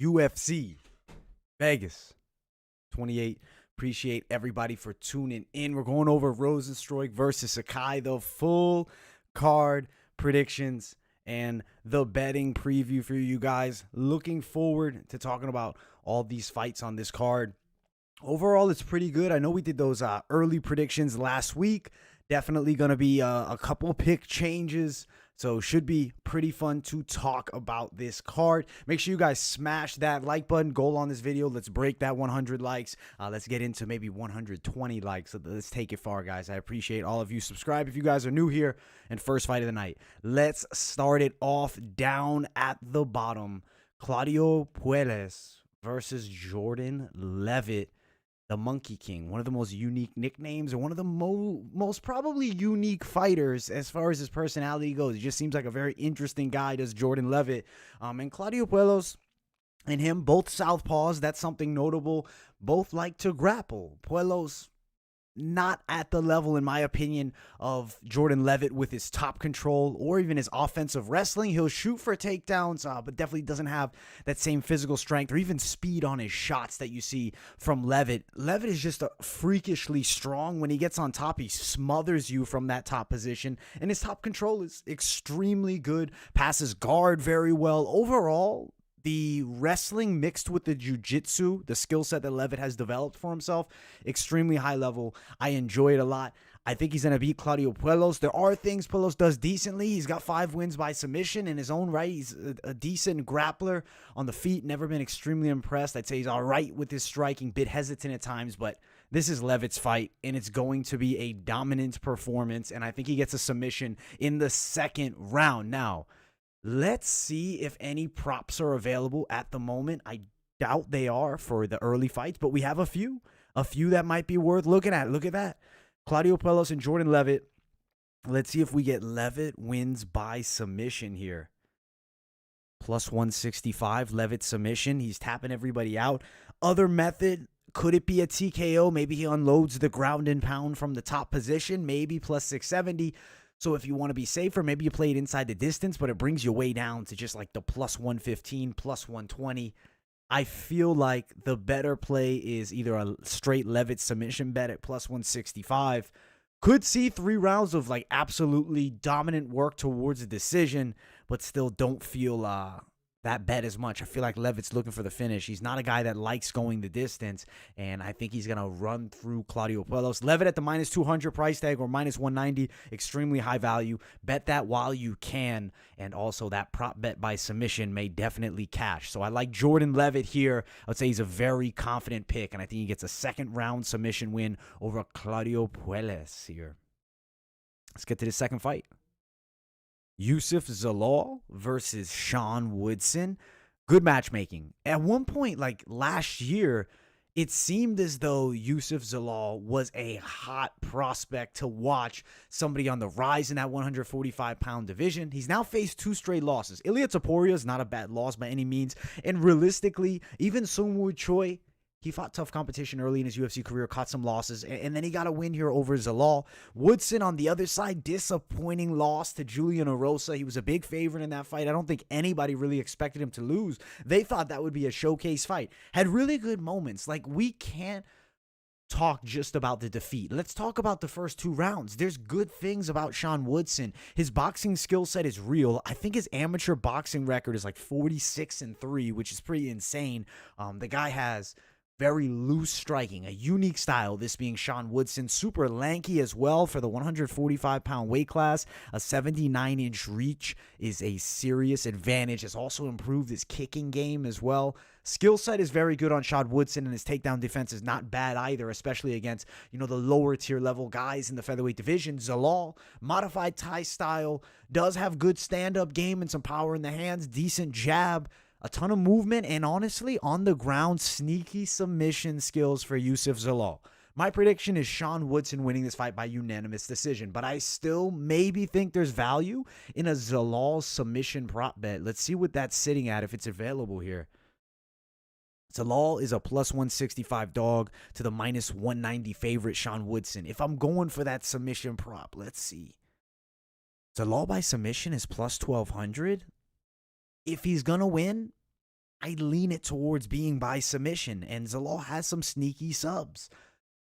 UFC Vegas 28. Appreciate everybody for tuning in. We're going over Rozenstruik versus Sakai, the full card predictions and the betting preview for you guys. Looking forward to talking about all these fights on this card. Overall, it's pretty good. I know we did those early predictions last week. Definitely going to be a couple pick changes. So should be pretty fun to talk about this card. Make sure you guys smash that like button. Goal on this video. Let's break that 100 likes. Let's get into maybe 120 likes. Let's take it far, guys. I appreciate all of you. Subscribe if you guys are new here. And first fight of the night. Let's start it off down at the bottom. Claudio Puelles versus Jordan Leavitt. The Monkey King, one of the most unique nicknames and one of the most probably unique fighters as far as his personality goes. He just seems like a very interesting guy, does Jordan Leavitt. And Claudio Puelles and him, both southpaws. That's something notable. Both like to grapple. Puelles not at the level, in my opinion, of Jordan Leavitt with his top control or even his offensive wrestling. He'll shoot for takedowns, but definitely doesn't have that same physical strength or even speed on his shots that you see from Leavitt. Leavitt is just freakishly strong. When he gets on top, he smothers you from that top position, and his top control is extremely good. Passes guard very well. Overall, the wrestling mixed with the jiu-jitsu, the skill set that Leavitt has developed for himself, extremely high level. I enjoy it a lot. I think he's going to beat Claudio Puelles. There are things Puelles does decently. He's got 5 wins by submission in his own right. He's a decent grappler on the feet. Never been extremely impressed. I'd say he's all right with his striking, bit hesitant at times, but this is Leavitt's fight, and it's going to be a dominant performance, and I think he gets a submission in the second round. Now, let's see if any props are available at the moment. I doubt they are for the early fights, but we have a few that might be worth looking at. Look at that. Claudio Puelles and Jordan Leavitt. Let's see if we get Leavitt wins by submission here. Plus 165, Leavitt submission. He's tapping everybody out. Other method, could it be a TKO? Maybe he unloads the ground and pound from the top position. Maybe plus 670. So if you want to be safer, maybe you play it inside the distance, but it brings you way down to just like the plus 115, plus 120. I feel like the better play is either a straight Leavitt submission bet at plus 165. Could see 3 rounds of like absolutely dominant work towards a decision, but still don't feel that bet as much. I feel like Leavitt's looking for the finish. He's not a guy that likes going the distance, and I think he's going to run through Claudio Puelles. Leavitt at the minus 200 price tag or minus 190, extremely high value. Bet that while you can, and also that prop bet by submission may definitely cash. So I like Jordan Leavitt here. I would say he's a very confident pick, and I think he gets a second round submission win over Claudio Puelles here. Let's get to the second fight. Youssef Zalal versus Sean Woodson. Good matchmaking. At one point, like last year, it seemed as though Youssef Zalal was a hot prospect to watch, somebody on the rise in that 145-pound division. He's now faced 2 straight losses. Ilir Topuria is not a bad loss by any means. And realistically, even Sungwoo Choi, he fought tough competition early in his UFC career, caught some losses, and then he got a win here over Zalal. Woodson on the other side, disappointing loss to Julian Rosa. He was a big favorite in that fight. I don't think anybody really expected him to lose. They thought that would be a showcase fight. Had really good moments. Like, we can't talk just about the defeat. Let's talk about the first 2 rounds. There's good things about Sean Woodson. His boxing skill set is real. I think his amateur boxing record is like 46-3, which is pretty insane. The guy has very loose striking, a unique style, this being Sean Woodson. Super lanky as well for the 145-pound weight class. A 79-inch reach is a serious advantage. Has also improved his kicking game as well. Skill set is very good on Sean Woodson, and his takedown defense is not bad either, especially against, the lower tier level guys in the featherweight division. Zalal, modified Thai style, does have good stand-up game and some power in the hands, decent jab, a ton of movement, and honestly, on the ground, sneaky submission skills for Youssef Zalal. My prediction is Sean Woodson winning this fight by unanimous decision, but I still maybe think there's value in a Zalal submission prop bet. Let's see what that's sitting at if it's available here. Zalal is a plus 165 dog to the minus 190 favorite Sean Woodson. If I'm going for that submission prop, let's see. Zalal by submission is plus 1,200. If he's going to win, I lean it towards being by submission, and Zalal has some sneaky subs.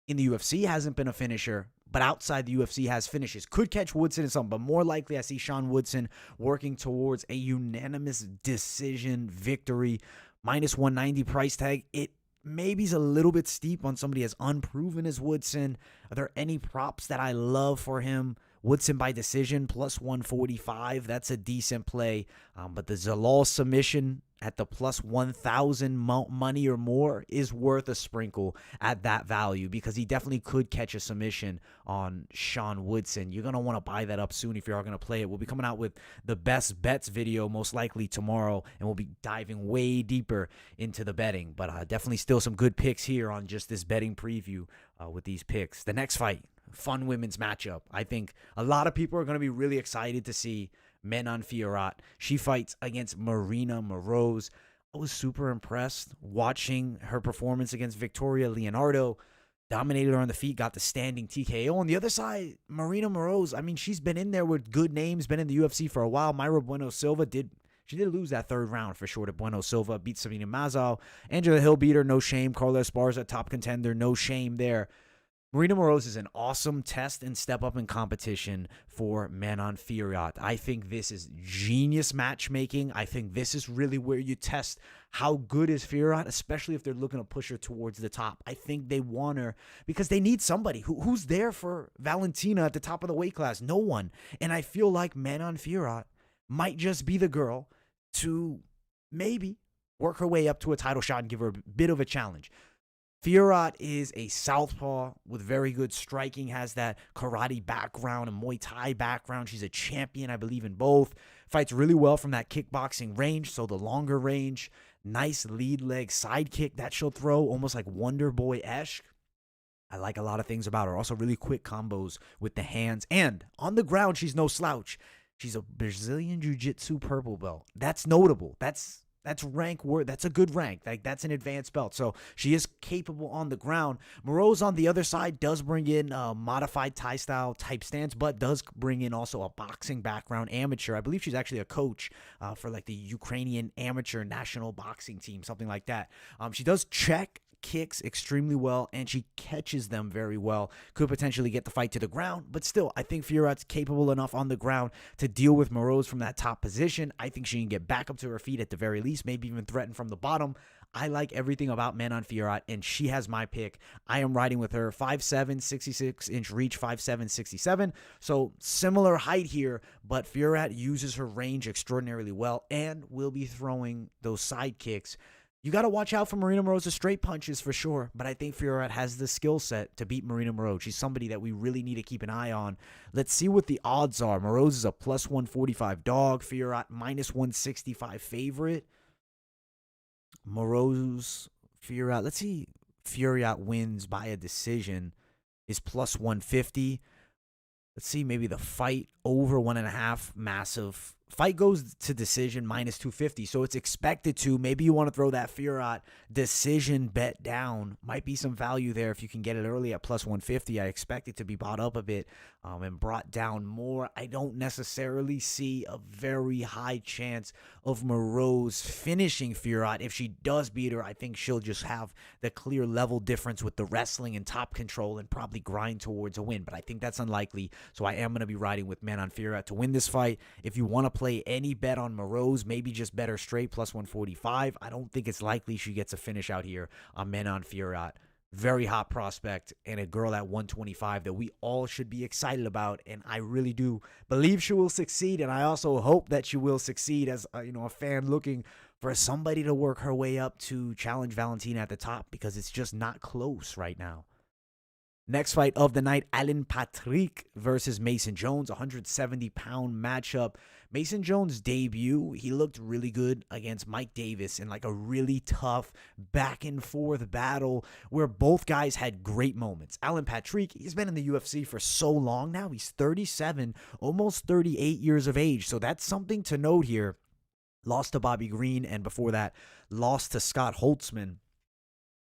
In the UFC, hasn't been a finisher, but outside the UFC has finishes. Could catch Woodson in something, but more likely I see Sean Woodson working towards a unanimous decision victory. Minus 190 price tag. It maybe is a little bit steep on somebody as unproven as Woodson. Are there any props that I love for him? Woodson by decision, plus 145. That's a decent play. But the Zalal submission at the plus 1,000 money or more is worth a sprinkle at that value, because he definitely could catch a submission on Sean Woodson. You're going to want to buy that up soon if you are going to play it. We'll be coming out with the best bets video most likely tomorrow, and we'll be diving way deeper into the betting. But definitely still some good picks here on just this betting preview with these picks. The next fight, fun women's matchup. I think a lot of people are going to be really excited to see Manon Fiorot. She fights against Maryna Moroz. I was super impressed watching her performance against Victoria Leonardo. Dominated her on the feet, got the standing TKO. On the other side, Maryna Moroz, I mean, she's been in there with good names, been in the UFC for a while. Mayra Bueno Silva did lose that third round for sure to Bueno Silva. Beat Sabina Mazal. Angela Hill beat her, no shame. Carla Esparza, top contender, no shame there. Maryna Moroz is an awesome test and step up in competition for Manon Fiorot. I think this is genius matchmaking. I think this is really where you test how good is Fiorot, especially if they're looking to push her towards the top. I think they want her because they need somebody who's there for Valentina at the top of the weight class. No one. And I feel like Manon Fiorot might just be the girl to maybe work her way up to a title shot and give her a bit of a challenge. Fiorot is a southpaw with very good striking, has that karate background and Muay Thai background. She's a champion, I believe, in both. Fights really well from that kickboxing range, so the longer range. Nice lead leg side kick that she'll throw, almost like Wonder Boy-esque. I like a lot of things about her. Also really quick combos with the hands. And on the ground, she's no slouch. She's a Brazilian Jiu-Jitsu purple belt. That's notable. That's rank worth. That's a good rank. Like, that's an advanced belt. So she is capable on the ground. Moroz on the other side does bring in a modified Thai style type stance, but does bring in also a boxing background, amateur. I believe she's actually a coach for like the Ukrainian amateur national boxing team, something like that. She does check kicks extremely well, and she catches them very well. Could potentially get the fight to the ground, but still, I think Fiorot's capable enough on the ground to deal with Moroz from that top position. I think she can get back up to her feet at the very least, maybe even threaten from the bottom. I like everything about Manon Fiorot, and she has my pick. I am riding with her. 5'7", 66-inch reach, 5'7", 67. So similar height here, but Fiorot uses her range extraordinarily well and will be throwing those side kicks. You got to watch out for Maryna Moroz's straight punches for sure, but I think Fiorot has the skill set to beat Maryna Moroz. She's somebody that we really need to keep an eye on. Let's see what the odds are. Moroz is a plus 145 dog. Fiorot minus 165 favorite. Moroz, Fiorot. Let's see. Fiorot wins by a decision is plus 150. Let's see, maybe the fight over 1.5, massive. Fight goes to decision minus 250, so it's expected to. Maybe you want to throw that Fiorot decision bet down. Might be some value there if you can get it early at plus 150. I expect it to be bought up a bit and brought down more. I don't necessarily see a very high chance of Moroz finishing Fiorot. If she does beat her, I think she'll just have the clear level difference with the wrestling and top control and probably grind towards a win, but I think that's unlikely, so I am going to be riding with Manon Fiorot to win this fight. If you want to play any bet on Moroz, maybe just bet her straight plus 145. I don't think it's likely she gets a finish out here on Manon Fiorot. Very hot prospect and a girl at 125 that we all should be excited about, and I really do believe she will succeed, and I also hope that she will succeed as a fan looking for somebody to work her way up to challenge Valentina at the top, because it's just not close right now. Next fight of the night, Alan Patrick versus Mason Jones, 170-pound matchup. Mason Jones' debut, he looked really good against Mike Davis in like a really tough back-and-forth battle where both guys had great moments. Alan Patrick, he's been in the UFC for so long now. He's 37, almost 38 years of age, so that's something to note here. Lost to Bobby Green, and before that, lost to Scott Holtzman.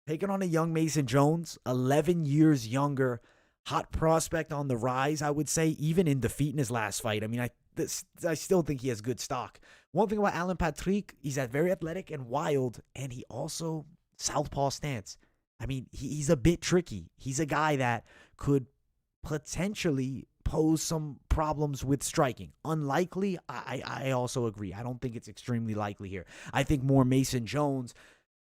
Taking on a young Mason Jones, 11 years younger, hot prospect on the rise, I would say, even in defeat in his last fight. I mean, I still think he has good stock. One thing about Alan Patrick, he's very athletic and wild, and he also southpaw stance. I mean, he's a bit tricky. He's a guy that could potentially pose some problems with striking. Unlikely, I also agree. I don't think it's extremely likely here. I think more Mason Jones,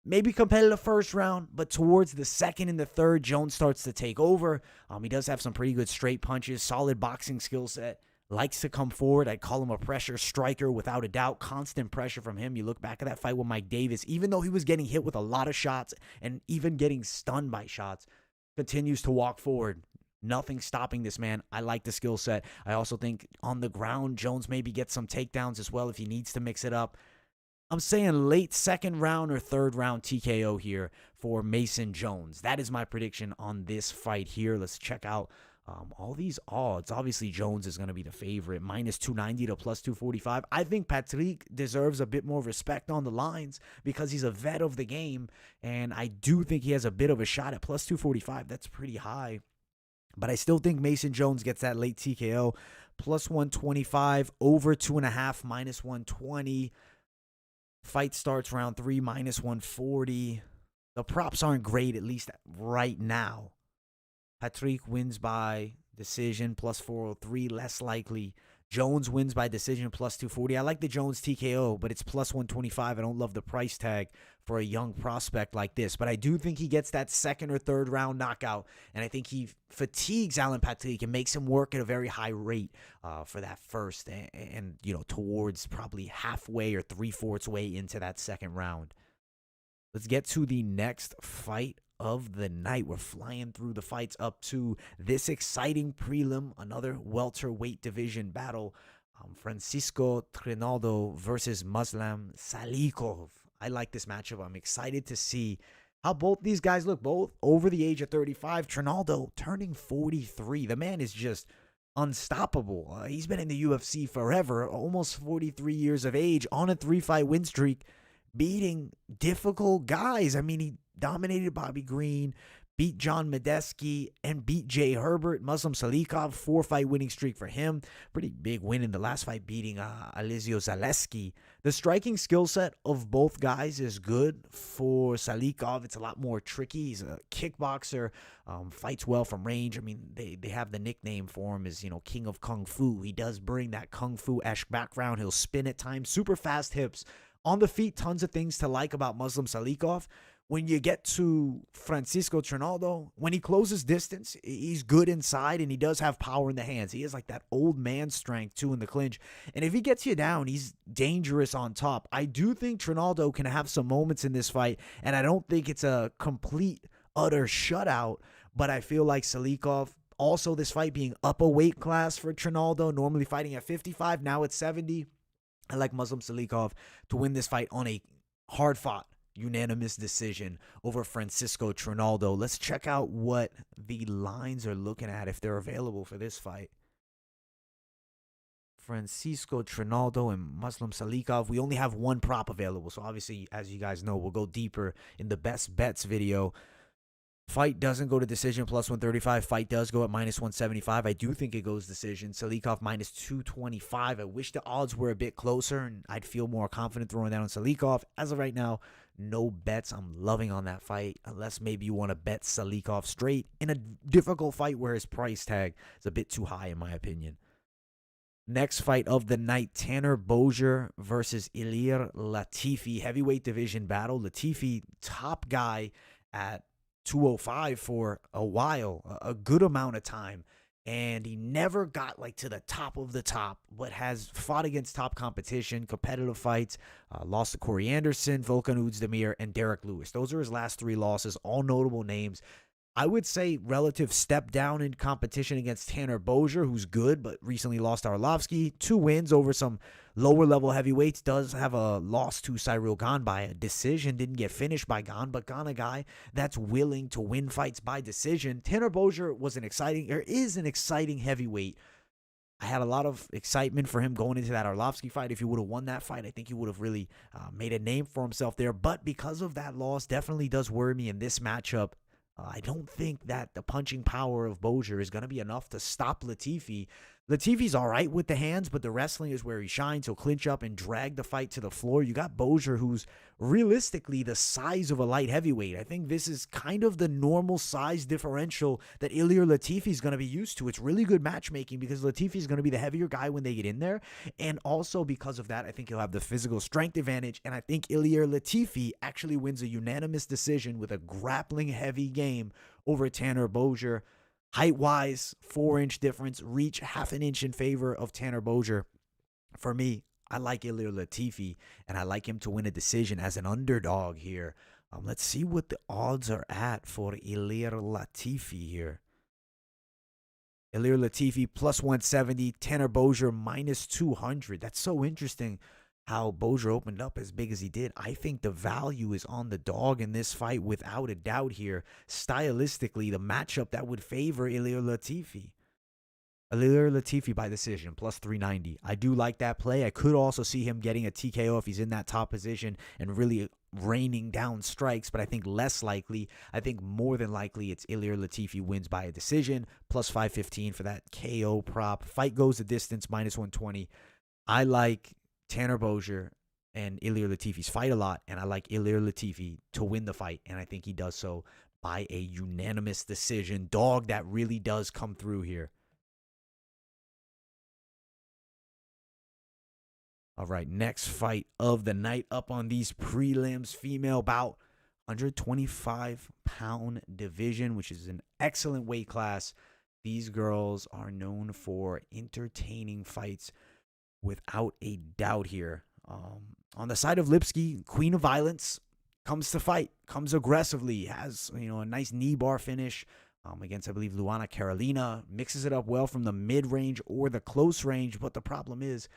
maybe competitive first round, but towards the second and the third, Jones starts to take over. He does have some pretty good straight punches, solid boxing skill set, likes to come forward. I'd call him a pressure striker without a doubt. Constant pressure from him. You look back at that fight with Mike Davis, even though he was getting hit with a lot of shots and even getting stunned by shots, continues to walk forward. Nothing stopping this man. I like the skill set. I also think on the ground, Jones maybe gets some takedowns as well if he needs to mix it up. I'm saying late second round or third round TKO here for Mason Jones. That is my prediction on this fight here. Let's check out all these odds. Obviously, Jones is going to be the favorite. Minus 290 to plus 245. I think Patrick deserves a bit more respect on the lines because he's a vet of the game. And I do think he has a bit of a shot at plus 245. That's pretty high. But I still think Mason Jones gets that late TKO. Plus 125, over 2.5, minus 120. Fight starts round 3, minus 140. The props aren't great, at least right now. Patrick wins by decision, plus 403, less likely. Jones wins by decision, plus 240. I like the Jones TKO, but it's plus 125. I don't love the price tag for a young prospect like this. But I do think he gets that second or third round knockout, and I think he fatigues Alan Patrick and makes him work at a very high rate for that first and towards probably halfway or 3/4 way into that second round. Let's get to the next fight of the night. We're flying through the fights up to this exciting prelim, another welterweight division battle. Francisco Trinaldo versus Muslim Salikhov. I like this matchup. I'm excited to see how both these guys look, both over the age of 35. Trinaldo turning 43. The man is just unstoppable. He's been in the UFC forever, almost 43 years of age, on a 3-fight win streak, beating difficult guys. I mean, he dominated Bobby Green, beat John Medeski, and beat Jay Herbert. Muslim Salikhov, 4-fight winning streak for him. Pretty big win in the last fight, beating Alizio Zaleski. The striking skill set of both guys is good. For Salikhov, it's a lot more tricky. He's a kickboxer, fights well from range. I mean, they have the nickname for him as, King of Kung Fu. He does bring that Kung Fu-esque background. He'll spin at times, super fast hips. On the feet, tons of things to like about Muslim Salikhov. When you get to Francisco Trinaldo, when he closes distance, he's good inside, and he does have power in the hands. He has like that old man strength too in the clinch. And if he gets you down, he's dangerous on top. I do think Trinaldo can have some moments in this fight, and I don't think it's a complete, utter shutout, but I feel like Salikhov, also this fight being up a weight class for Trinaldo, normally fighting at 55, now at 70. I like Muslim Salikhov to win this fight on a hard-fought, unanimous decision over Francisco Trinaldo. Let's check out what the lines are looking at if they're available for this fight. Francisco Trinaldo and Muslim Salikhov. We only have one prop available, so obviously, as you guys know, we'll go deeper in the best bets video. Fight doesn't go to decision, plus 135. Fight does go at minus 175. I do think it goes decision. Salikhov minus 225. I wish the odds were a bit closer, and I'd feel more confident throwing that on Salikhov. As of right now, no bets I'm loving on that fight, unless maybe you want to bet Salikhov straight in a difficult fight where his price tag is a bit too high, in my opinion. Next fight of the night, Tanner Boser versus Ilir Latifi. Heavyweight division battle. Latifi, top guy at 205 for a while, a good amount of time, and he never got to the top of the top, but has fought against top competition, competitive fights, lost to Corey Anderson, Volkan Oezdemir, and Derek Lewis. Those are his last 3 losses, all notable names. I would say relative step down in competition against Tanner Boser, who's good, but recently lost to Arlovsky. 2 wins over some lower-level heavyweights. Does have a loss to Cyril Gane by a decision. Didn't get finished by Gane, but Gane, a guy that's willing to win fights by decision. Tanner Boser is an exciting heavyweight. I had a lot of excitement for him going into that Arlovsky fight. If he would have won that fight, I think he would have really made a name for himself there. But because of that loss, definitely does worry me in this matchup. I don't think that the punching power of Boser is going to be enough to stop Latifi. Latifi's all right with the hands, but the wrestling is where he shines. He'll clinch up and drag the fight to the floor. You got Boser, who's realistically the size of a light heavyweight. I think this is kind of the normal size differential that Ilir Latifi's going to be used to. It's really good matchmaking because Latifi's going to be the heavier guy when they get in there. And also because of that, I think he'll have the physical strength advantage. And I think Ilir Latifi actually wins a unanimous decision with a grappling heavy game over Tanner Boser. Height-wise, 4-inch difference. Reach, half an inch in favor of Tanner Boser. For me, I like Ilir Latifi, and I like him to win a decision as an underdog here. Let's see what the odds are at for Ilir Latifi here. Ilir Latifi plus 170, Tanner Boser minus 200. That's so interesting how Boser opened up as big as he did. I think the value is on the dog in this fight without a doubt here. Stylistically, the matchup that would favor Ilir Latifi. Ilir Latifi by decision, plus 390. I do like that play. I could also see him getting a TKO if he's in that top position and really raining down strikes, but I think less likely. I think more than likely it's Ilir Latifi wins by a decision, plus 515 for that KO prop. Fight goes the distance, minus 120. I like Tanner Boser and Ilir Latifi's fight a lot, and I like Ilir Latifi to win the fight, and I think he does so by a unanimous decision. Dog that really does come through here. All right, next fight of the night up on these prelims, female bout, 125-pound division, which is an excellent weight class. These girls are known for entertaining fights without a doubt here. On the side of Lipski, Queen of Violence, comes to fight, comes aggressively, has a nice knee bar finish against, I believe, Luana Carolina, mixes it up well from the mid-range or the close range, but the problem is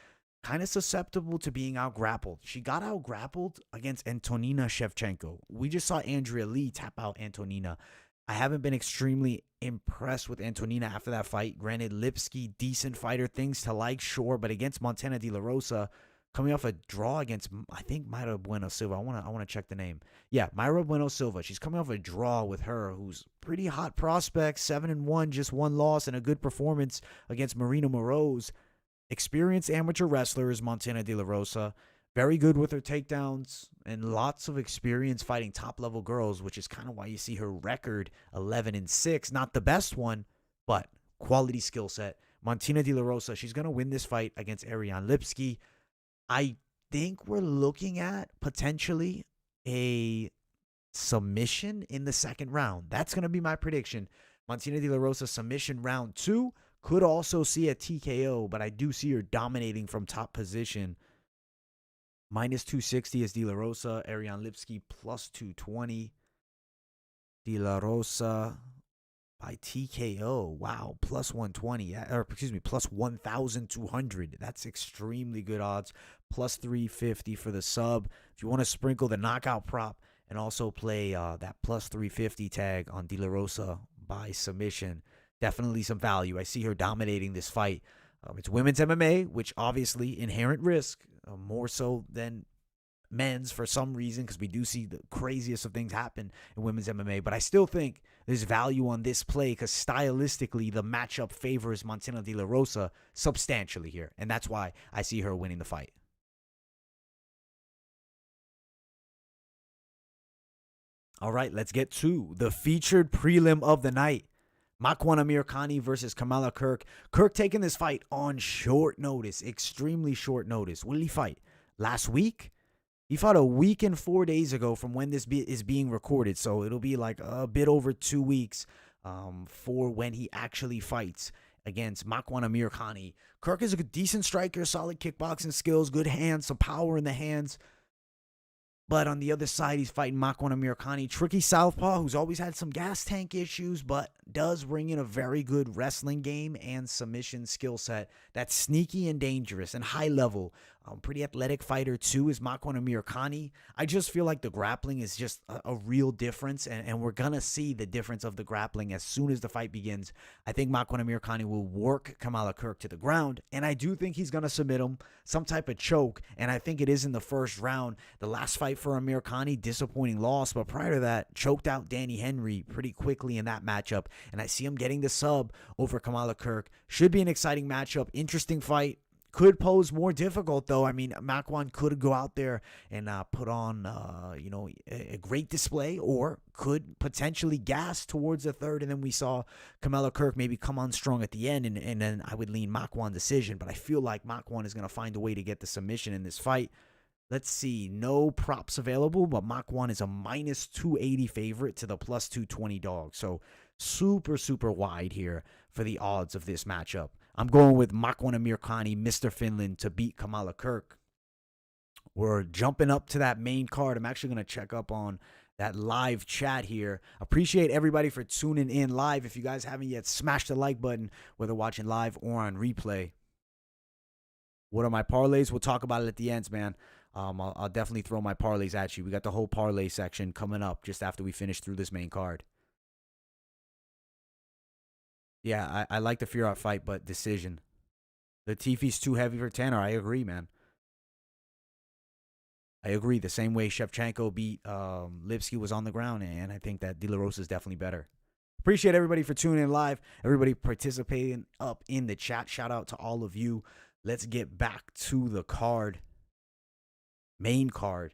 kind of susceptible to being out-grappled. She got out-grappled against Antonina Shevchenko. We just saw Andrea Lee tap out Antonina. I haven't been extremely impressed with Antonina after that fight. Granted, Lipski, decent fighter, things to like, sure, but against Montana De La Rosa, coming off a draw against, I think, Mayra Bueno Silva. I want to check the name. Yeah, Mayra Bueno Silva. She's coming off a draw with her, who's pretty hot prospect, 7-1, just one loss, and a good performance against Maryna Moroz. Experienced amateur wrestler is Montana De La Rosa. Very good with her takedowns and lots of experience fighting top-level girls, which is kind of why you see her record 11-6. Not the best one, but quality skill set. Montana De La Rosa, she's going to win this fight against Ariane Lipski. I think we're looking at potentially a submission in the second round. That's going to be my prediction. Montana De La Rosa submission round 2. Could also see a TKO, but I do see her dominating from top position. Minus 260 is De La Rosa. Ariane Lipski plus 220. De La Rosa by TKO. Wow, plus 120. Or excuse me, plus 1,200. That's extremely good odds. Plus 350 for the sub. If you want to sprinkle the knockout prop and also play that plus 350 tag on De La Rosa by submission, definitely some value. I see her dominating this fight. It's women's MMA, which obviously inherent risk, more so than men's for some reason, because we do see the craziest of things happen in women's MMA. But I still think there's value on this play because stylistically the matchup favors Montana De La Rosa substantially here. And that's why I see her winning the fight. All right, let's get to the featured prelim of the night. Makwan Amirkhani versus Kamuela Kirk. Kirk taking this fight on short notice, extremely short notice. When did he fight? Last week? He fought a week and 4 days ago from when this is being recorded, so it'll be like a bit over 2 weeks for when he actually fights against Makwan Amirkhani. Kirk is a decent striker, solid kickboxing skills, good hands, some power in the hands. But on the other side, he's fighting Makwan Amirkhani, tricky southpaw who's always had some gas tank issues, but does bring in a very good wrestling game and submission skill set that's sneaky and dangerous and high level. Pretty athletic fighter too is Makwan Amirkhani. I just feel like the grappling is just a real difference, and we're going to see the difference of the grappling as soon as the fight begins. I think Makwan Amirkhani will work Kamuela Kirk to the ground, and I do think he's going to submit him, some type of choke, and I think it is in the first round. The last fight for Amirkhani, disappointing loss, but prior to that, choked out Danny Henry pretty quickly in that matchup, and I see him getting the sub over Kamuela Kirk. Should be an exciting matchup, interesting fight. Could pose more difficult, though. I mean, Makwan could go out there and put on, a great display, or could potentially gas towards the third. And then we saw Kamuela Kirk maybe come on strong at the end, and then I would lean Makwan decision. But I feel like Makwan is going to find a way to get the submission in this fight. Let's see. No props available, but Makwan is a minus 280 favorite to the plus 220 dog. So super, super wide here for the odds of this matchup. I'm going with Makwan Amirkhani, Mr. Finland, to beat Kamuela Kirk. We're jumping up to that main card. I'm actually going to check up on that live chat here. Appreciate everybody for tuning in live. If you guys haven't yet, smash the like button, whether watching live or on replay. What are my parlays? We'll talk about it at the end, man. I'll definitely throw my parlays at you. We got the whole parlay section coming up just after we finish through this main card. Yeah, I like the Fiorot fight, but decision. Latifi's too heavy for Tanner. I agree, man. I agree. The same way Shevchenko beat Lipski was on the ground, and I think that De La Rosa is definitely better. Appreciate everybody for tuning in live. Everybody participating up in the chat. Shout out to all of you. Let's get back to the card. Main card.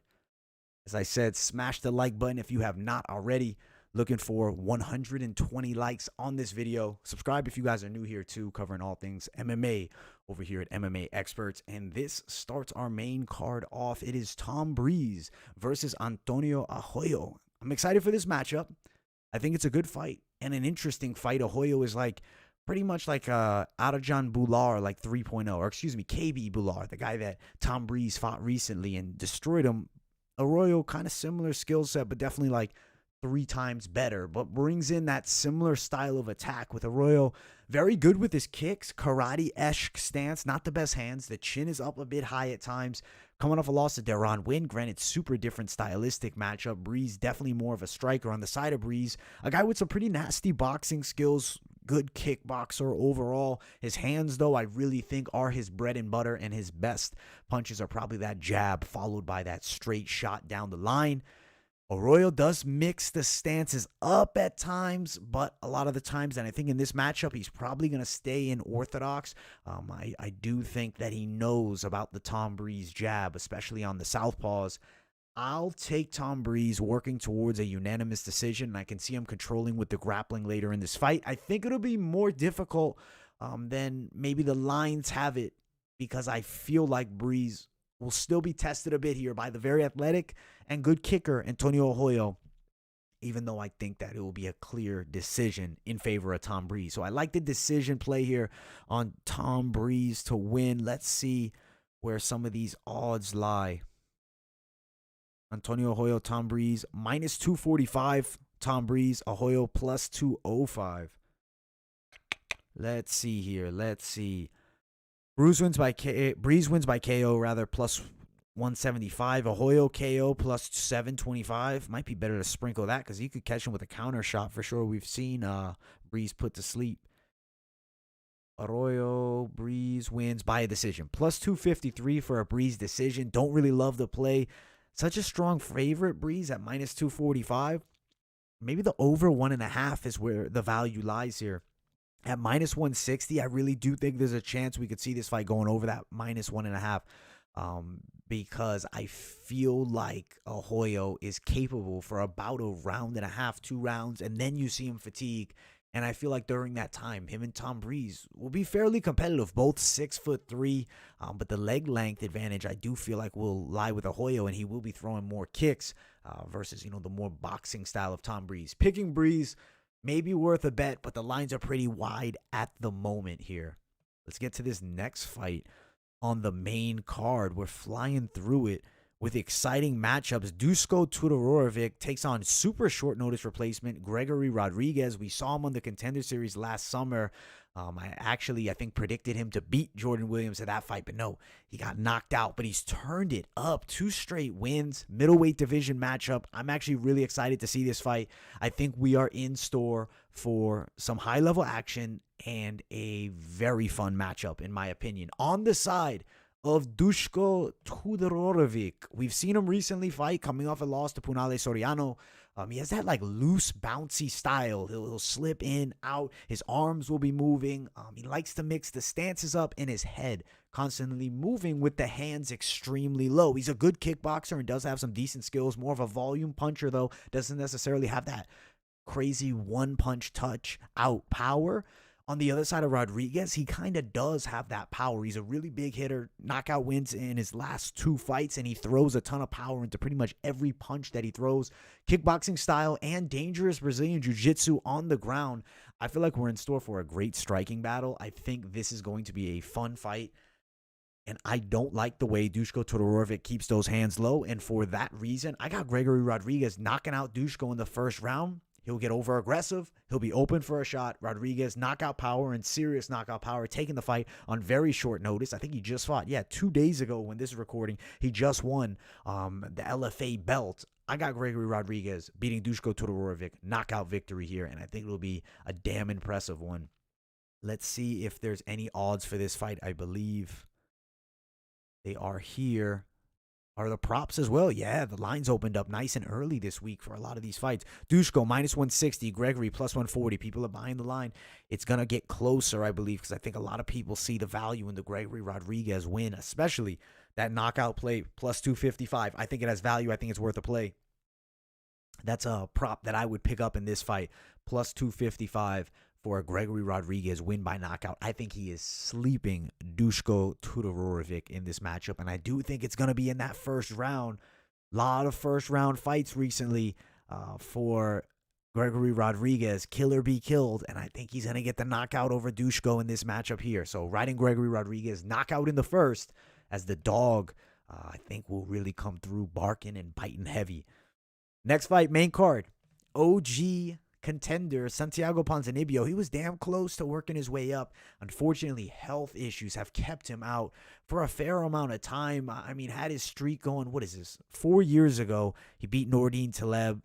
As I said, smash the like button if you have not already. Looking for 120 likes on this video. Subscribe if you guys are new here too, covering all things MMA over here at MMA Experts. And this starts our main card off. It is Tom Breese versus Antonio Arroyo. I'm excited for this matchup. I think it's a good fight and an interesting fight. Arroyo is like pretty much like Arajan Bular, like 3.0, or excuse me, KB Bular, the guy that Tom Breese fought recently and destroyed him. Arroyo, kind of similar skill set, but definitely like 3 times better, but brings in that similar style of attack with Arroyo. Very good with his kicks, karate-esque stance, not the best hands. The chin is up a bit high at times. Coming off a loss to Deron Wynn, granted, super different stylistic matchup. Breese definitely more of a striker. On the side of Breese, a guy with some pretty nasty boxing skills, good kickboxer overall. His hands, though, I really think are his bread and butter, and his best punches are probably that jab followed by that straight shot down the line. Arroyo does mix the stances up at times, but a lot of the times, and I think in this matchup, he's probably going to stay in orthodox. I do think that he knows about the Tom Breese jab, especially on the southpaws. I'll take Tom Breese working towards a unanimous decision, and I can see him controlling with the grappling later in this fight. I think it'll be more difficult than maybe the lines have it, because I feel like Breese will still be tested a bit here by the very athletic and good kicker Antonio Arroyo, even though I think that it will be a clear decision in favor of Tom Breese. So I like the decision play here on Tom Breese to win. Let's see where some of these odds lie. Antonio Arroyo, Tom Breese, minus 245. Tom Breese, Arroyo plus 205. Let's see here. Let's see. Breese wins by KO, rather, plus 175. Arroyo KO plus 725. Might be better to sprinkle that because he could catch him with a counter shot for sure. We've seen Breese put to sleep. Arroyo, Breese wins by a decision. Plus 253 for a Breese decision. Don't really love the play. Such a strong favorite, Breese, at minus 245. Maybe the over 1.5 is where the value lies here. At minus 160, I really do think there's a chance we could see this fight going over that minus 1.5, because I feel like Arroyo is capable for about a round and a half, 2 rounds, and then you see him fatigue. And I feel like during that time, him and Tom Breese will be fairly competitive, both 6'3", but the leg length advantage I do feel like will lie with Arroyo, and he will be throwing more kicks versus the more boxing style of Tom Breese. Picking Breese may be worth a bet, but the lines are pretty wide at the moment here. Let's get to this next fight on the main card. We're flying through it with exciting matchups. Dusko Tudorovic takes on super short notice replacement Gregory Rodrigues. We saw him on the Contender Series last summer. I think predicted him to beat Jordan Williams at that fight, but no, he got knocked out. But he's turned it up. 2 straight wins, middleweight division matchup. I'm actually really excited to see this fight. I think we are in store for some high-level action and a very fun matchup, in my opinion. On the side of Duško Todorovic, we've seen him recently fight, coming off a loss to Punale Soriano. He has that like loose, bouncy style. He'll slip in, out. His arms will be moving. He likes to mix the stances up in his head, constantly moving with the hands extremely low. He's a good kickboxer and does have some decent skills. More of a volume puncher, though. Doesn't necessarily have that crazy one-punch touch out power. On the other side of Rodrigues, he kind of does have that power. He's a really big hitter, knockout wins in his last 2 fights, and he throws a ton of power into pretty much every punch that he throws. Kickboxing style and dangerous Brazilian jiu-jitsu on the ground. I feel like we're in store for a great striking battle. I think this is going to be a fun fight, and I don't like the way Duško Todorovic keeps those hands low, and for that reason, I got Gregory Rodrigues knocking out Duško in the first round. He'll get over aggressive. He'll be open for a shot. Rodrigues, knockout power and serious knockout power, taking the fight on very short notice. I think he just fought, 2 days ago when this is recording. He just won the LFA belt. I got Gregory Rodrigues beating Duško Todorovic, knockout victory here, and I think it'll be a damn impressive one. Let's see if there's any odds for this fight. I believe they are here. Are the props as well? Yeah, the lines opened up nice and early this week for a lot of these fights. Duško, -160. Gregory, +140. People are buying the line. It's going to get closer, I believe, because I think a lot of people see the value in the Gregory Rodrigues win, especially that knockout play, +255. I think it has value. I think it's worth a play. That's a prop that I would pick up in this fight, +255 for a Gregory Rodrigues win by knockout. I think he is sleeping Duško Todorovic in this matchup, and I do think it's going to be in that first round. A lot of first-round fights recently for Gregory Rodrigues. Killer be killed, and I think he's going to get the knockout over Duško in this matchup here. So riding Gregory Rodrigues, knockout in the first, as the dog, I think, will really come through barking and biting heavy. Next fight, main card, OG contender Santiago Ponzinibbio. He was damn close to working his way up. Unfortunately, health issues have kept him out for a fair amount of time. I mean, had his streak going, 4 years ago, he beat Nordine Taleb.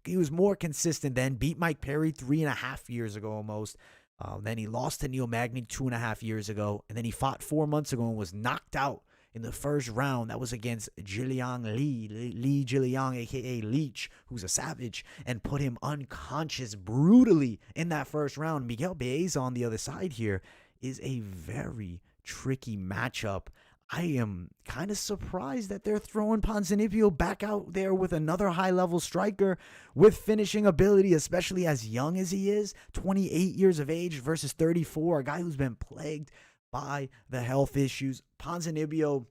He was more consistent then, beat Mike Perry 3.5 years ago almost. Then he lost to Neil Magny 2.5 years ago. And then he fought 4 months ago and was knocked out in the first round. That was against Jiliang Lee Jiliang, a.k.a. Leech, who's a savage, and put him unconscious brutally in that first round. Miguel Baeza on the other side here is a very tricky matchup. I am kind of surprised that they're throwing Ponzinibbio back out there with another high-level striker with finishing ability, especially as young as he is, 28 years of age versus 34, a guy who's been plagued by the health issues. Ponzinibbio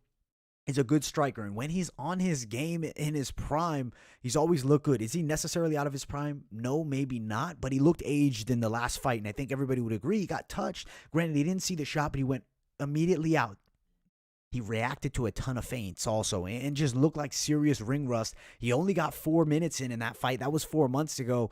is a good striker, and when he's on his game in his prime, he's always looked good. Is he necessarily out of his prime? No, maybe not, but he looked aged in the last fight, and I think everybody would agree. He got touched. Granted, he didn't see the shot, but he went immediately out. He reacted to a ton of feints also and just looked like serious ring rust. He only got 4 minutes in that fight. That was 4 months ago.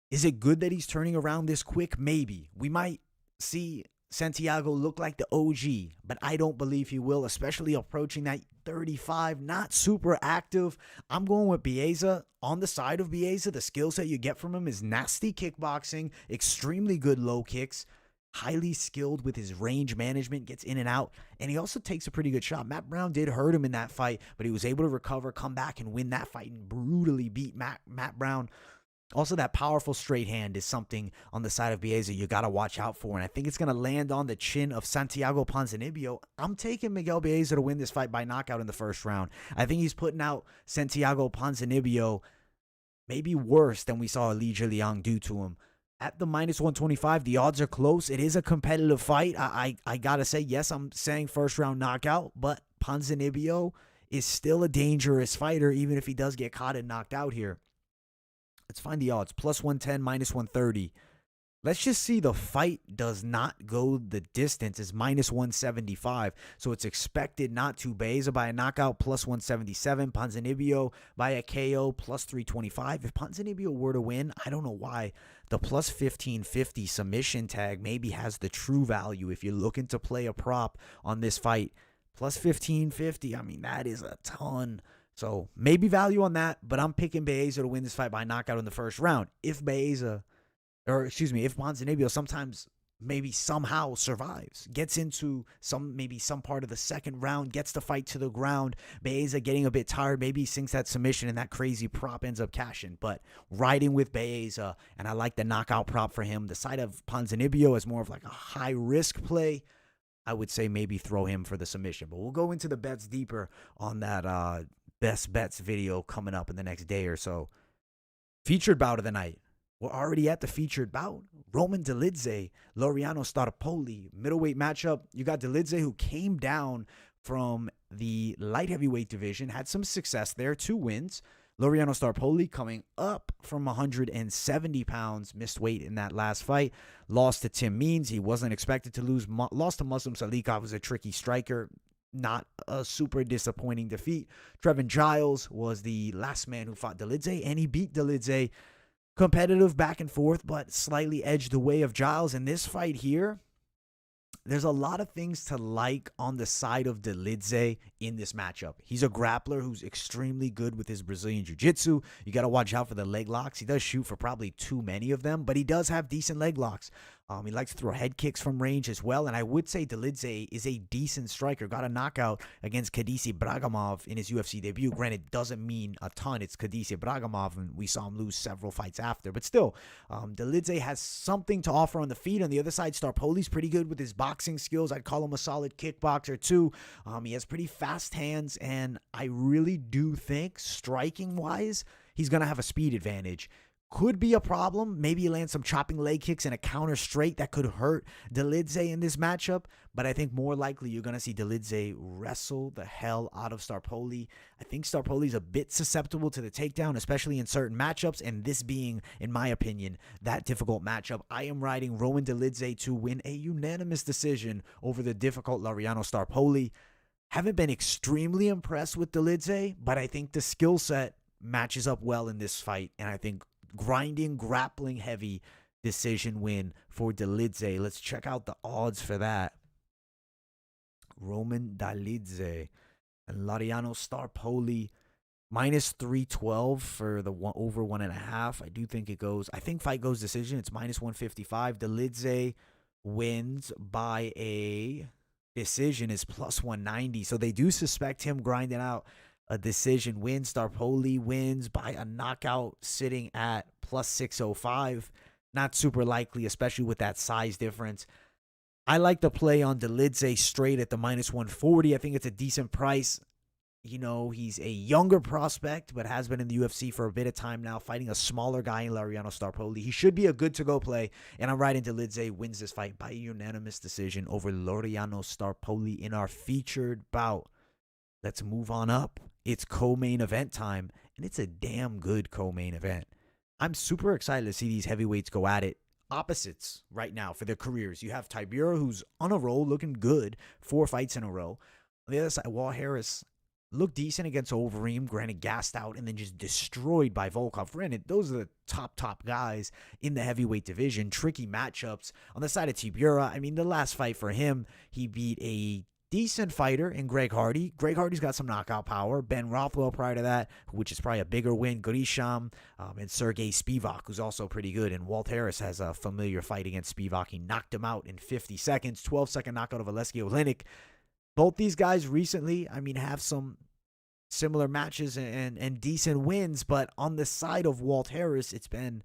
Is it good that he's turning around this quick? Maybe. We might see Santiago look like the OG, but I don't believe he will, especially approaching that 35, not super active. I'm going with Baeza. On the side of Baeza, the skill set you get from him is nasty kickboxing, extremely good low kicks, highly skilled with his range management, gets in and out, and he also takes a pretty good shot. Matt Brown did hurt him in that fight, but he was able to recover, come back, and win that fight and brutally beat Matt Brown. Also, that powerful straight hand is something on the side of Baeza you got to watch out for, and I think it's going to land on the chin of Santiago Ponzinibbio. I'm taking Miguel Baeza to win this fight by knockout in the first round. I think he's putting out Santiago Ponzinibbio maybe worse than we saw Li Jiliang do to him. At the -125, the odds are close. It is a competitive fight. I got to say, yes, I'm saying first round knockout, but Ponzinibbio is still a dangerous fighter, even if he does get caught and knocked out here. Let's find the odds. +110, -130. Let's just see the fight does not go the distance. It's minus 175. So it's expected not to. Baeza by a knockout plus 177. Ponzinibbio by a KO plus 325. If Ponzinibbio were to win, I don't know why the plus 1550 submission tag maybe has the true value if you're looking to play a prop on this fight. Plus 1550, I mean, that is a ton. So maybe value on that, but I'm picking Baeza to win this fight by knockout in the first round. If Ponzinibbio sometimes maybe somehow survives, gets into some part of the second round, gets the fight to the ground, Baeza getting a bit tired, maybe he sinks that submission and that crazy prop ends up cashing. But riding with Baeza, and I like the knockout prop for him. The side of Ponzinibbio is more of like a high risk play. I would say maybe throw him for the submission. But we'll go into the bets deeper on that best bets video coming up in the next day or so. Featured bout of the night. We're already at the featured bout. Roman Dolidze, Laureano Starpoli, middleweight matchup. You got Dolidze, who came down from the light heavyweight division, had some success there, 2 wins. Laureano Starpoli coming up from 170 pounds, missed weight in that last fight. Lost to Tim Means. He wasn't expected to lose. Lost to Muslim Salikhov, who's a tricky striker. Not a super disappointing defeat. Trevin Giles was the last man who fought Dolidze, and he beat Dolidze. Competitive back and forth, but slightly edged the way of Giles. In this fight here, there's a lot of things to like on the side of Dolidze in this matchup. He's a grappler who's extremely good with his Brazilian Jiu-Jitsu. You got to watch out for the leg locks. He does shoot for probably too many of them, but he does have decent leg locks. He likes to throw head kicks from range as well, and I would say Dolidze is a decent striker. Got a knockout against Kadisi Bragamov in his UFC debut. Granted, doesn't mean a ton. It's Kadisi Bragamov, and we saw him lose several fights after. But still, Dolidze has something to offer on the feet. On the other side, Starpoli's pretty good with his boxing skills. I'd call him a solid kickboxer too. He has pretty fast hands, and I really do think, striking-wise, he's going to have a speed advantage. Could be a problem. Maybe he lands some chopping leg kicks and a counter straight that could hurt Dolidze in this matchup. But I think more likely you're going to see Dolidze wrestle the hell out of Starpoli. I think Starpoli's a bit susceptible to the takedown, especially in certain matchups. And this being, in my opinion, that difficult matchup, I am riding Roman Dolidze to win a unanimous decision over the difficult Laureano Starpoli. Haven't been extremely impressed with Dolidze, but I think the skill set matches up well in this fight. And I think grinding, grappling heavy decision win for Dolidze. Let's check out the odds for that. Roman Dolidze and Laureano Starpoli minus 312 for the over 1.5. I do think it goes. I think fight goes decision. It's minus 155. Dolidze wins by a decision is plus 190. So they do suspect him grinding out a decision win. Starpoli wins by a knockout, sitting at plus 605. Not super likely, especially with that size difference. I like the play on Dolidze straight at the minus 140. I think it's a decent price. You know, he's a younger prospect, but has been in the UFC for a bit of time now, fighting a smaller guy in Laureano Starpoli. He should be a good to-go play, and I'm riding Dolidze wins this fight by a unanimous decision over Laureano Starpoli in our featured bout. Let's move on up. It's co-main event time, and it's a damn good co-main event. I'm super excited to see these heavyweights go at it. Opposites right now for their careers. You have Tybura, who's on a roll, looking good, 4 fights in a row. On the other side, Walt Harris looked decent against Overeem, granted gassed out and then just destroyed by Volkov. Granted, those are the top guys in the heavyweight division. Tricky matchups. On the side of Tybura, I mean, the last fight for him, he beat a decent fighter in Greg Hardy. Greg Hardy's got some knockout power. Ben Rothwell prior to that, which is probably a bigger win. Grisham and Sergey Spivak, who's also pretty good. And Walt Harris has a familiar fight against Spivak. He knocked him out in 50 seconds. 12-second knockout of Oleksiy Oleinik. Both these guys recently, I mean, have some similar matches and decent wins. But on the side of Walt Harris, it's been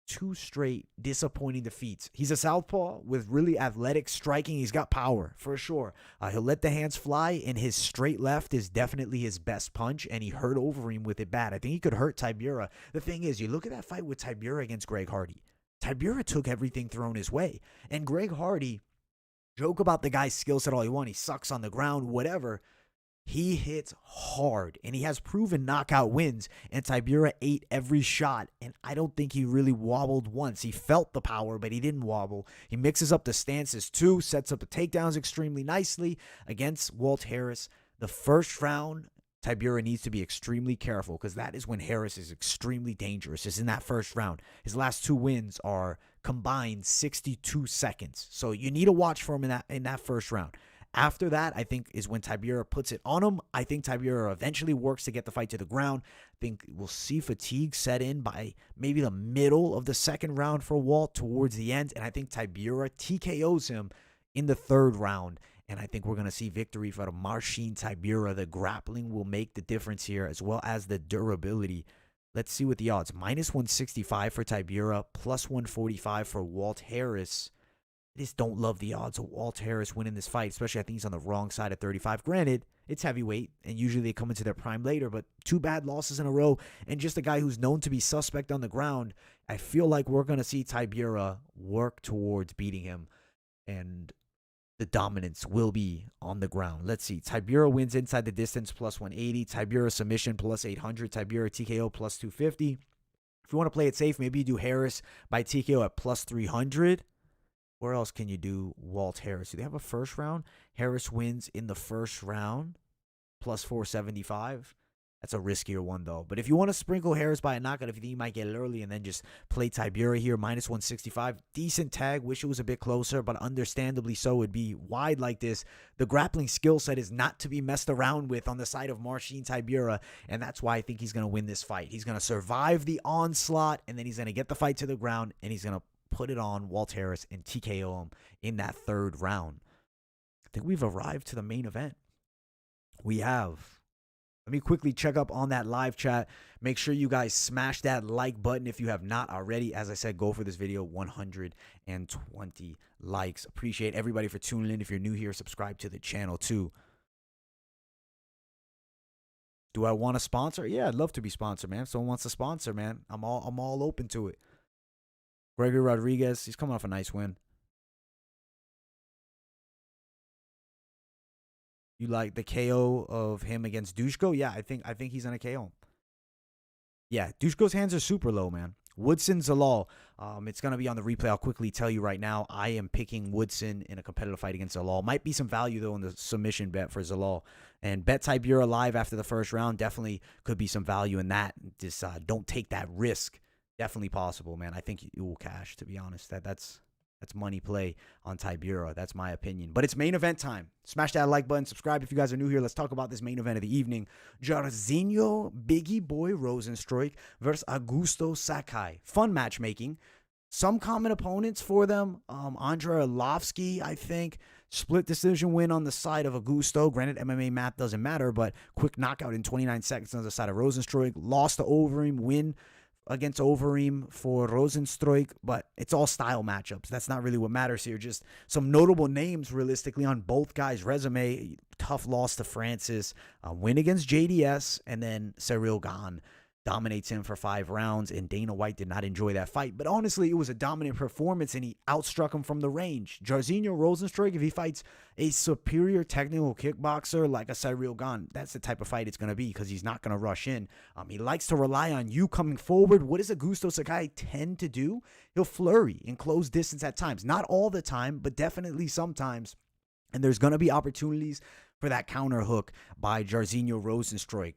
2 straight disappointing defeats. He's a southpaw with really athletic striking. He's got power for sure. He'll let the hands fly, and his straight left is definitely his best punch, and he hurt Overeem with it bad. I think he could hurt Tybura. The thing is, you look at that fight with Tybura against Greg Hardy. Tybura took everything thrown his way, and Greg Hardy, joke about the guy's skill set all you want. He sucks on the ground, whatever. He hits hard, and he has proven knockout wins, and Tybura ate every shot, and I don't think he really wobbled once. He felt the power, but he didn't wobble. He mixes up the stances too, sets up the takedowns extremely nicely against Walt Harris. The first round, Tybura needs to be extremely careful because that is when Harris is extremely dangerous, is in that first round. His last 2 wins are combined 62 seconds, so you need to watch for him in that first round. After that, I think, is when Tybura puts it on him. I think Tybura eventually works to get the fight to the ground. I think we'll see fatigue set in by maybe the middle of the second round for Walt towards the end. And I think Tybura TKOs him in the third round. And I think we're going to see victory for Marcin Tybura. The grappling will make the difference here, as well as the durability. Let's see what the odds. -165 for Tybura, +145 for Walt Harris. I just don't love the odds of Walt Harris winning this fight, especially I think he's on the wrong side at 35. Granted, it's heavyweight, and usually they come into their prime later, but 2 bad losses in a row, and just a guy who's known to be suspect on the ground. I feel like we're going to see Tybura work towards beating him, and the dominance will be on the ground. Let's see. Tybura wins inside the distance, +180. Tybura submission, +800. Tybura TKO, +250. If you want to play it safe, maybe you do Harris by TKO at +300. Where else can you do Walt Harris? Do they have a first round? Harris wins in the first round, +475. That's a riskier one, though. But if you want to sprinkle Harris by a knockout, if you think you might get it early and then just play Tybura here, -165. Decent tag. Wish it was a bit closer, but understandably so. It'd be wide like this. The grappling skill set is not to be messed around with on the side of Marcin Tybura, and that's why I think he's going to win this fight. He's going to survive the onslaught, and then he's going to get the fight to the ground, and he's going to put it on Walt Harris and TKO him in that third round. I think we've arrived to the main event. We have. Let me quickly check up on that live chat. Make sure you guys smash that like button if you have not already. As I said, go for this video, 120 likes. Appreciate everybody for tuning in. If you're new here, subscribe to the channel too. Do I want to sponsor? Yeah, I'd love to be sponsored, man. If someone wants to sponsor, man, I'm all open to it. Gregory Rodrigues, he's coming off a nice win. You like the KO of him against Dushko? Yeah, I think he's gonna KO him. Yeah, Dushko's hands are super low, man. Woodson, Zalal. It's gonna be on the replay. I'll quickly tell you right now. I am picking Woodson in a competitive fight against Zalal. Might be some value though in the submission bet for Zalal. And bet Tybura live after the first round. Definitely could be some value in that. Just don't take that risk. Definitely possible, man. I think it will cash, to be honest. That's money play on Tybura. That's my opinion. But it's main event time. Smash that like button. Subscribe if you guys are new here. Let's talk about this main event of the evening. Jairzinho Biggie Boy Rozenstruik versus Augusto Sakai. Fun matchmaking. Some common opponents for them. Andrei Arlovski, I think. Split decision win on the side of Augusto. Granted, MMA math doesn't matter, but quick knockout in 29 seconds on the side of Rozenstruik. Lost to Overeem. Win against Overeem for Rozenstruik, but it's all style matchups. That's not really what matters here. Just some notable names realistically on both guys' resume. Tough loss to Francis, win against JDS, and then Cyril Gane dominates him for 5 rounds, and Dana White did not enjoy that fight. But honestly, it was a dominant performance, and he outstruck him from the range. Jairzinho Rozenstruik, if he fights a superior technical kickboxer like a Cyril Gane, that's the type of fight it's going to be because he's not going to rush in. He likes to rely on you coming forward. What does Augusto Sakai tend to do? He'll flurry in close distance at times. Not all the time, but definitely sometimes. And there's going to be opportunities for that counter hook by Jairzinho Rozenstruik.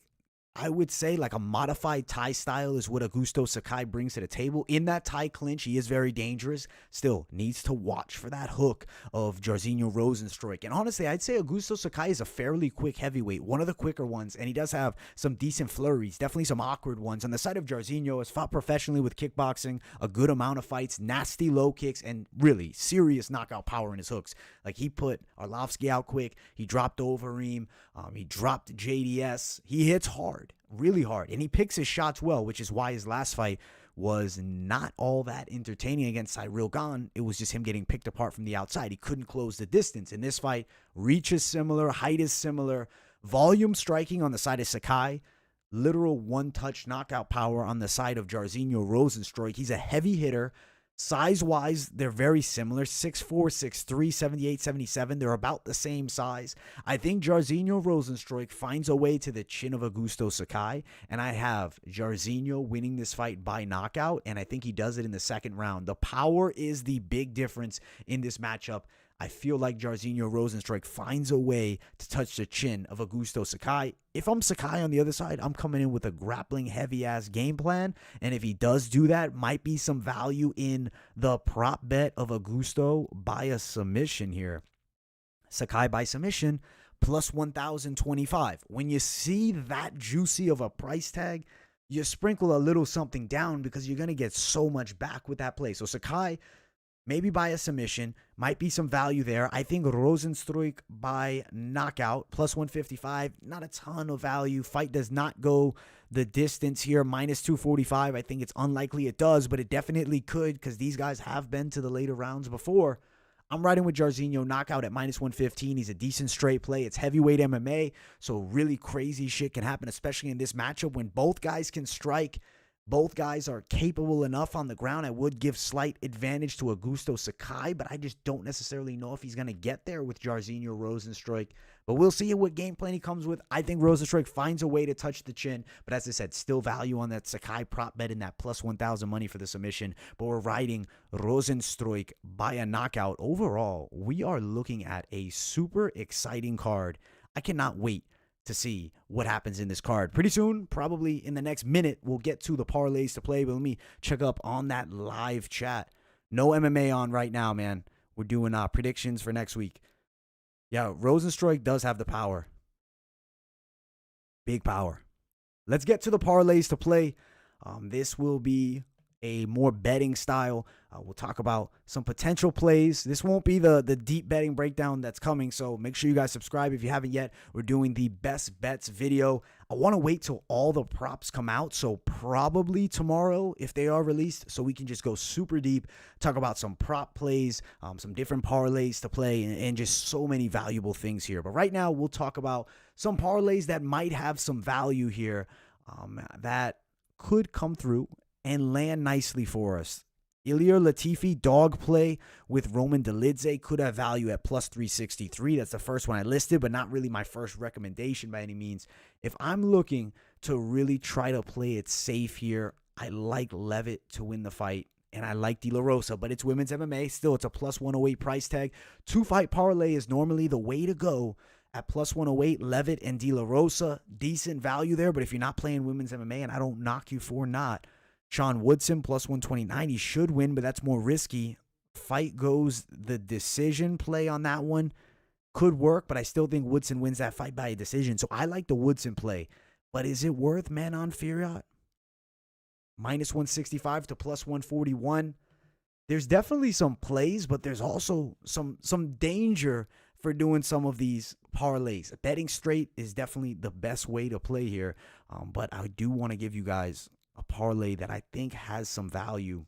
I would say like a modified Thai style is what Augusto Sakai brings to the table. In that Thai clinch, he is very dangerous. Still needs to watch for that hook of Jairzinho Rozenstruik. And honestly, I'd say Augusto Sakai is a fairly quick heavyweight, one of the quicker ones, and he does have some decent flurries, definitely some awkward ones. On the side of Jairzinho, has fought professionally with kickboxing, a good amount of fights, nasty low kicks, and really serious knockout power in his hooks. Like he put Arlovski out quick, he dropped Overeem, he dropped JDS. He hits hard. Really hard, and he picks his shots well, which is why his last fight was not all that entertaining against Cyril Gane. It was just him getting picked apart from the outside. He couldn't close the distance. In this fight, reach is similar, height is similar, volume striking on the side of Sakai, literal one-touch knockout power on the side of Jairzinho Rozenstruik. He's a heavy hitter, Size-wise, they're very similar. 6'4", 6'3", 78, 77. They're about the same size. I think Jairzinho Rozenstruik finds a way to the chin of Augusto Sakai, and I have Jairzinho winning this fight by knockout, and I think he does it in the second round. The power is the big difference in this matchup. I feel like Jairzinho Rozenstruik finds a way to touch the chin of Augusto Sakai. If I'm Sakai on the other side, I'm coming in with a grappling heavy-ass game plan. And if he does do that, might be some value in the prop bet of Augusto by a submission here. Sakai by submission, plus 1,025. When you see that juicy of a price tag, you sprinkle a little something down because you're going to get so much back with that play. So Sakai, maybe by a submission, might be some value there. I think Rozenstruik by knockout, plus 155, not a ton of value. Fight does not go the distance here, minus 245. I think it's unlikely it does, but it definitely could because these guys have been to the later rounds before. I'm riding with Jairzinho knockout at minus 115. He's a decent straight play. It's heavyweight MMA, so really crazy shit can happen, especially in this matchup when both guys can strike. Both guys are capable enough on the ground. I would give slight advantage to Augusto Sakai, but I just don't necessarily know if he's going to get there with Jairzinho Rozenstruik. But we'll see what game plan he comes with. I think Rozenstruik finds a way to touch the chin, but as I said, still value on that Sakai prop bet in that plus 1,000 money for the submission. But we're riding Rozenstruik by a knockout. Overall, we are looking at a super exciting card. I cannot wait to see what happens in this card. Pretty soon, probably in the next minute, we'll get to the parlays to play, but let me check up on that live chat. No MMA on right now, man. We're doing predictions for next week. Yeah, Rozenstruik does have the power. Big power. Let's get to the parlays to play. This will be a more betting style. We'll talk about some potential plays. This won't be the deep betting breakdown that's coming, so make sure you guys subscribe if you haven't yet. We're doing the best bets video. I want to wait till all the props come out, so probably tomorrow if they are released, so we can just go super deep, talk about some prop plays, some different parlays to play, and just so many valuable things here. But right now, we'll talk about some parlays that might have some value here that could come through and land nicely for us. Ilir Latifi dog play with Roman Dolidze could have value at plus 363. That's the first one I listed, but not really my first recommendation by any means. If I'm looking to really try to play it safe here, I like Leavitt to win the fight, and I like De La Rosa, but it's women's MMA. Still, it's a plus 108 price tag. 2-fight parlay is normally the way to go. At plus 108, Leavitt and De La Rosa, decent value there, but if you're not playing women's MMA, and I don't knock you for not, Sean Woodson, plus 129. He should win, but that's more risky. Fight goes the decision play on that one. Could work, but I still think Woodson wins that fight by a decision. So I like the Woodson play. But is it worth Manon Fiorot? Minus 165 to plus 141. There's definitely some plays, but there's also some danger for doing some of these parlays. Betting straight is definitely the best way to play here. But I do want to give you guys a parlay that I think has some value.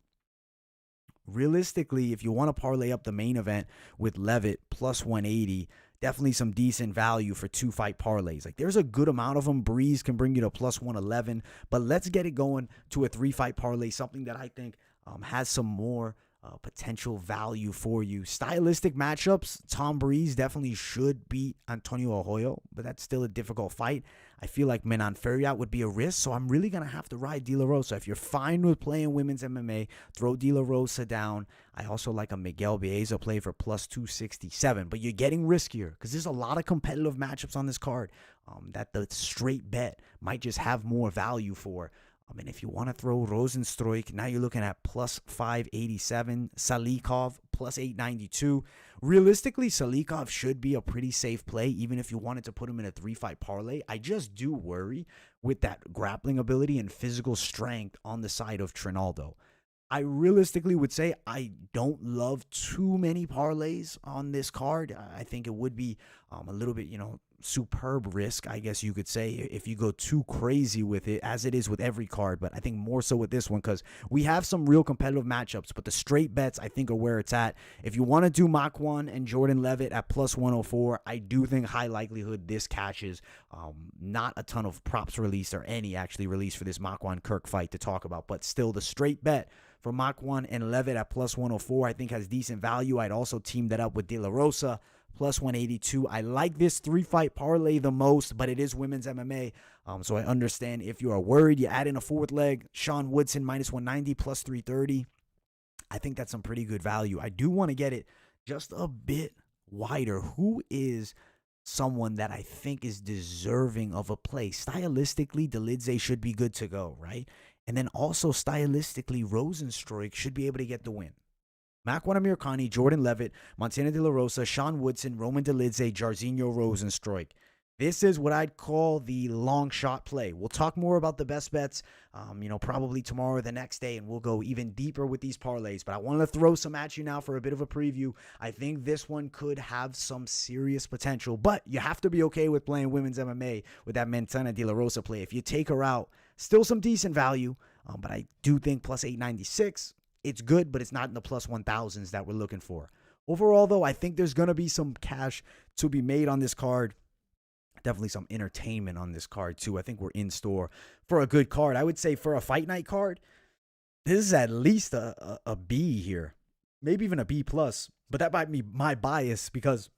Realistically, if you want to parlay up the main event with Leavitt plus 180, definitely some decent value for 2-fight parlays. Like, there's a good amount of them. Breeze can bring you to plus 111, but let's get it going to a 3-fight parlay, something that I think has some more potential value for you. Stylistic matchups, Tom Breeze definitely should beat Antonio Arroyo, but that's still a difficult fight. I feel like Manon Fiorot would be a risk, so I'm really going to have to ride De La Rosa. If you're fine with playing women's MMA, throw De La Rosa down. I also like a Miguel Baeza play for plus 267, but you're getting riskier because there's a lot of competitive matchups on this card that the straight bet might just have more value for. And if you want to throw Rozenstruik, now you're looking at plus 587. Salikhov, plus 892. Realistically, Salikhov should be a pretty safe play, even if you wanted to put him in a 3-fight parlay. I just do worry with that grappling ability and physical strength on the side of Trinaldo. I realistically would say I don't love too many parlays on this card. I think it would be a little bit, superb risk, I guess you could say, if you go too crazy with it, as it is with every card. But I think more so with this one because we have some real competitive matchups, but the straight bets I think are where it's at. If you want to do Makwan and Jordan Leavitt at plus 104, I do think high likelihood this catches. Not a ton of props released or any actually released for this Makwan Kirk fight to talk about, but still the straight bet for Makwan and Leavitt at plus 104. I think has decent value. I'd also team that up with De La Rosa plus 182. I like this 3-fight parlay the most, but it is women's MMA. So I understand if you are worried, you add in a fourth leg. Sean Woodson minus 190 plus 330. I think that's some pretty good value. I do want to get it just a bit wider. Who is someone that I think is deserving of a play? Stylistically, Dolidze should be good to go, right? And then also stylistically, Rozenstruik should be able to get the win. Makwan Amirkhani, Jordan Leavitt, Montana De La Rosa, Sean Woodson, Roman Dolidze, Jairzinho Rozenstruik. This is what I'd call the long shot play. We'll talk more about the best bets, probably tomorrow or the next day, and we'll go even deeper with these parlays. But I want to throw some at you now for a bit of a preview. I think this one could have some serious potential, but you have to be okay with playing women's MMA with that Montana De La Rosa play. If you take her out, still some decent value, but I do think plus 896, it's good, but it's not in the plus 1000s that we're looking for. Overall, though, I think there's going to be some cash to be made on this card. Definitely some entertainment on this card, too. I think we're in store for a good card. I would say for a fight night card, this is at least a B here. Maybe even a B+. But that might be my bias because,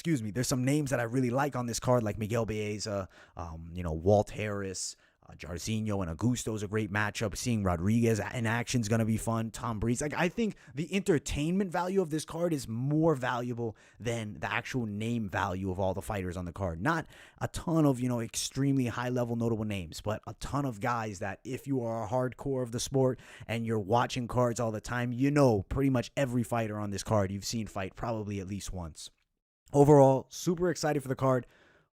there's some names that I really like on this card, like Miguel Baeza, Walt Harris, Jairzinho and Augusto is a great matchup. Seeing Rodrigues in action is going to be fun. Tom Breese. I think the entertainment value of this card is more valuable than the actual name value of all the fighters on the card. Not a ton of, extremely high-level notable names, but a ton of guys that if you are a hardcore of the sport and you're watching cards all the time, pretty much every fighter on this card you've seen fight probably at least once. Overall, super excited for the card.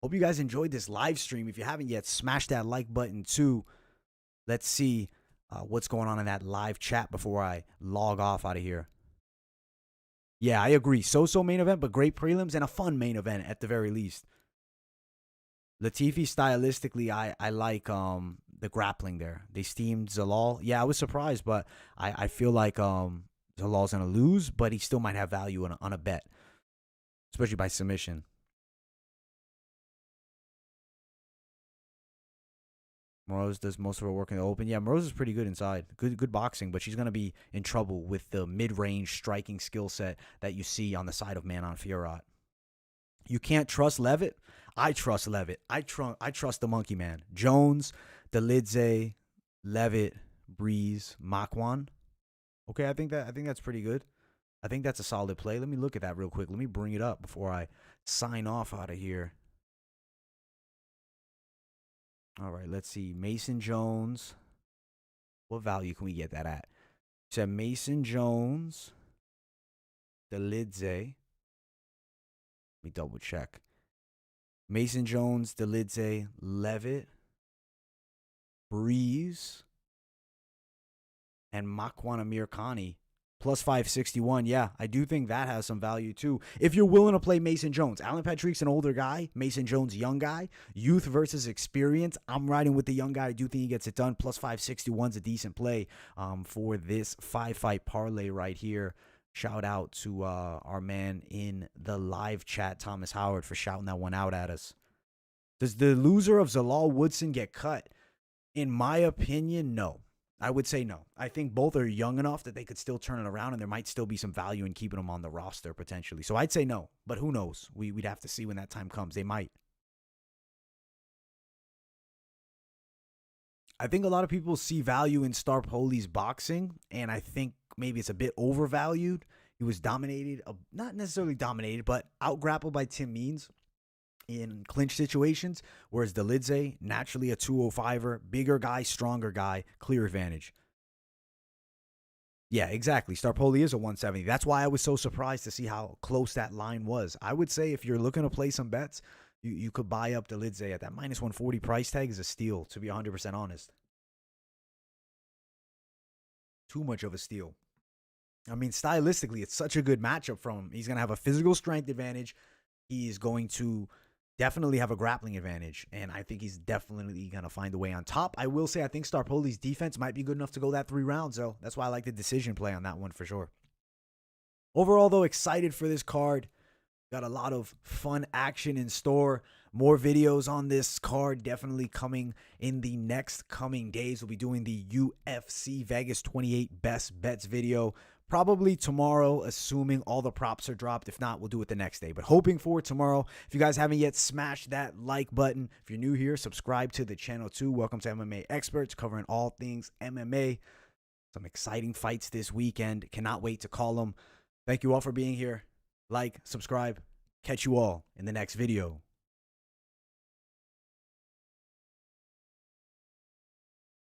Hope you guys enjoyed this live stream. If you haven't yet, smash that like button too. Let's see what's going on in that live chat before I log off out of here. Yeah, I agree. So-so main event, but great prelims and a fun main event at the very least. Latifi, stylistically, I like the grappling there. They steamed Zalal. Yeah, I was surprised, but I feel like Zalal's going to lose, but he still might have value on a bet, especially by submission. Moroz does most of her work in the open. Yeah, Moroz is pretty good inside. Good boxing, but she's going to be in trouble with the mid-range striking skill set that you see on the side of Manon Fiorot. You can't trust Leavitt? I trust Leavitt. I trust the monkey man. Jones, Dolidze, Leavitt, Breese, Makwan. Okay, I think that's pretty good. I think that's a solid play. Let me look at that real quick. Let me bring it up before I sign off out of here. All right, let's see. Mason Jones. What value can we get that at? You said Mason Jones, Dolidze. Let me double check. Mason Jones, Dolidze, Leavitt, Breese, and Makwan Amirkhani. Plus 561. Yeah, I do think that has some value too. If you're willing to play Mason Jones. Alan Patrick's an older guy. Mason Jones, young guy. Youth versus experience. I'm riding with the young guy. I do think he gets it done. Plus 561 is a decent play for this 5-fight parlay right here. Shout out to our man in the live chat, Thomas Howard, for shouting that one out at us. Does the loser of Zalal Woodson get cut? In my opinion, no. I would say no. I think both are young enough that they could still turn it around, and there might still be some value in keeping them on the roster potentially. So I'd say no, but who knows? We'd have to see when that time comes. They might. I think a lot of people see value in Starpoli's boxing, and I think maybe it's a bit overvalued. He was dominated, not necessarily dominated, but out-grappled by Tim Means in clinch situations, whereas Dolidze, naturally a 205er, bigger guy, stronger guy, clear advantage. Yeah, exactly. Starpoli is a 170. That's why I was so surprised to see how close that line was. I would say if you're looking to play some bets, you could buy up Dolidze at that minus 140 price tag is a steal, to be 100% honest. Too much of a steal. I mean, stylistically, it's such a good matchup from him. He's going to have a physical strength advantage. He's going to definitely have a grappling advantage, and I think he's definitely going to find a way on top. I will say I think Starpoli's defense might be good enough to go that 3 rounds, though. That's why I like the decision play on that one for sure. Overall, though, excited for this card. Got a lot of fun action in store. More videos on this card definitely coming in the next coming days. We'll be doing the UFC Vegas 28 best bets video probably tomorrow, assuming all the props are dropped. If not, we'll do it the next day. But hoping for tomorrow. If you guys haven't yet, smash that like button. If you're new here, subscribe to the channel too. Welcome to MMA Experts, covering all things MMA. Some exciting fights this weekend. Cannot wait to call them. Thank you all for being here. Like, subscribe. Catch you all in the next video.